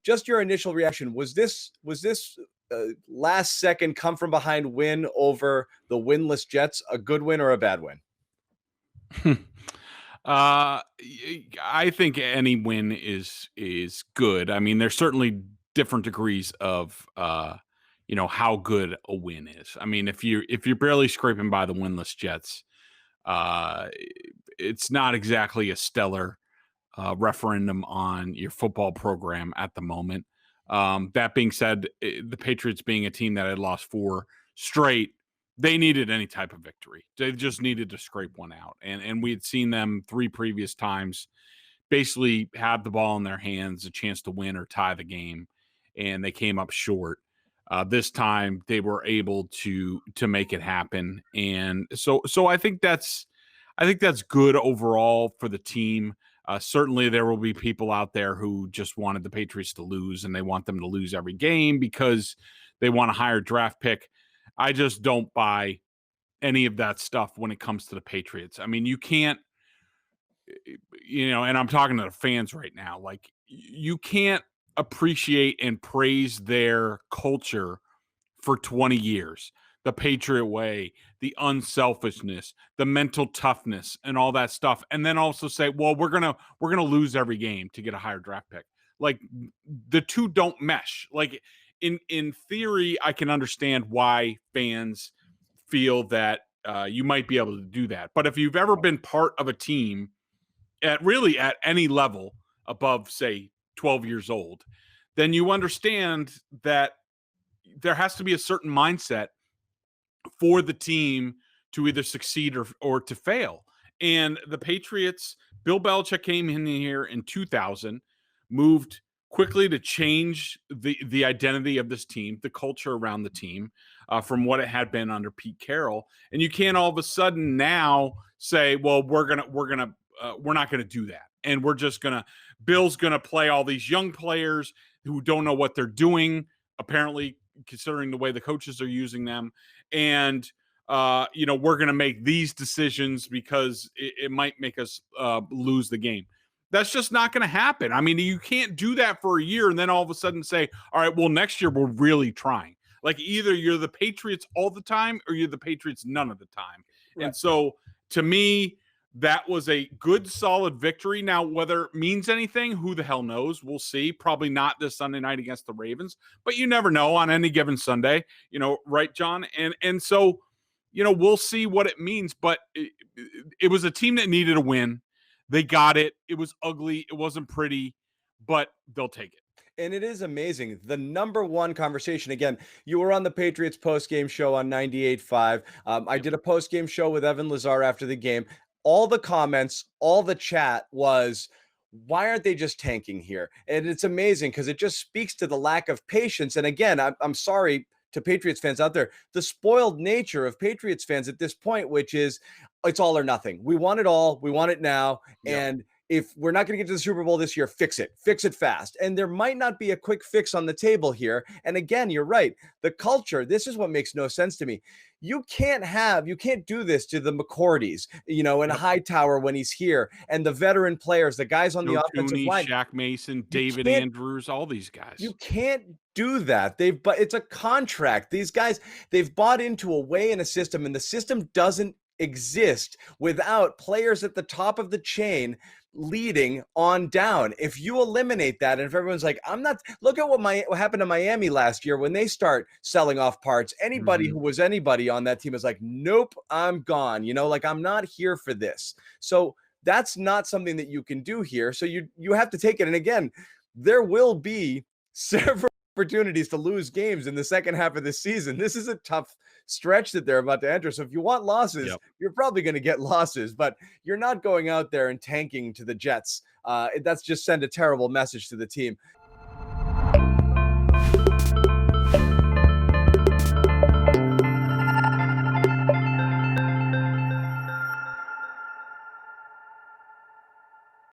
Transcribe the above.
just your initial reaction. Was this last second come from behind win over the winless Jets a good win or a bad win? I think any win is good. I mean, there's certainly different degrees of how good a win is. I mean, if you're barely scraping by the winless Jets, uh, it's not exactly a stellar referendum on your football program at the moment. That being said, the Patriots being a team that had lost 4 straight, they needed any type of victory. They just needed to scrape one out. And we had seen them 3 previous times basically have the ball in their hands, a chance to win or tie the game, and they came up short. This time they were able to make it happen. And so I think that's good overall for the team. Certainly, there will be people out there who just wanted the Patriots to lose, and they want them to lose every game because they want a higher draft pick. I just don't buy any of that stuff when it comes to the Patriots. I mean, you can't, and I'm talking to the fans right now, like, you can't appreciate and praise their culture for 20 years. The Patriot way, the unselfishness, the mental toughness, and all that stuff. And then also say, well, we're gonna lose every game to get a higher draft pick. Like, the two don't mesh. Like, in theory, I can understand why fans feel that you might be able to do that. But if you've ever been part of a team at any level above, say, 12 years old, then you understand that there has to be a certain mindset for the team to either succeed or to fail. And the Patriots, Bill Belichick came in here in 2000, moved quickly to change the identity of this team, the culture around the team, from what it had been under Pete Carroll. And you can't all of a sudden now say, well, we're not gonna do that, and Bill's gonna play all these young players who don't know what they're doing, apparently, considering the way the coaches are using them. And we're going to make these decisions because it might make us lose the game. That's just not going to happen. I mean, you can't do that for a year and then all of a sudden say, all right, well, next year we're really trying. Like, either you're the Patriots all the time or you're the Patriots none of the time. Right. And so, to me, that was a good, solid victory. Now, whether it means anything, who the hell knows? We'll see. Probably not this Sunday night against the Ravens, but you never know on any given Sunday, right, John? And so, we'll see what it means. But it was a team that needed a win. They got it. It was ugly. It wasn't pretty, but they'll take it. And it is amazing. The number one conversation, again, you were on the Patriots post-game show on 98.5. I did a post-game show with Evan Lazar after the game. All the comments, all the chat was, why aren't they just tanking here? And it's amazing because it just speaks to the lack of patience. And again, I'm sorry to Patriots fans out there, the spoiled nature of Patriots fans at this point, which is it's all or nothing. We want it all. We want it now. Yep. And if we're not going to get to the Super Bowl this year, fix it fast. And there might not be a quick fix on the table here. And again, you're right. The culture, this is what makes no sense to me. You can't do this to the McCourties, and Hightower when he's here, and the veteran players, the guys on the offensive line. Shaq Mason, David Andrews, all these guys. You can't do that. But it's a contract. These guys, they've bought into a way and a system, and the system doesn't exist without players at the top of the chain leading on down. If you eliminate that, and if everyone's like, look at what happened to Miami last year when they start selling off parts. Anybody who was anybody on that team is like, nope, I'm gone. I'm not here for this. So that's not something that you can do here. So you have to take it. And again, there will be several opportunities to lose games in the second half of the season. This is a tough stretch that they're about to enter. So if you want losses, you're probably going to get losses, but you're not going out there and tanking to the Jets. That's just send a terrible message to the team.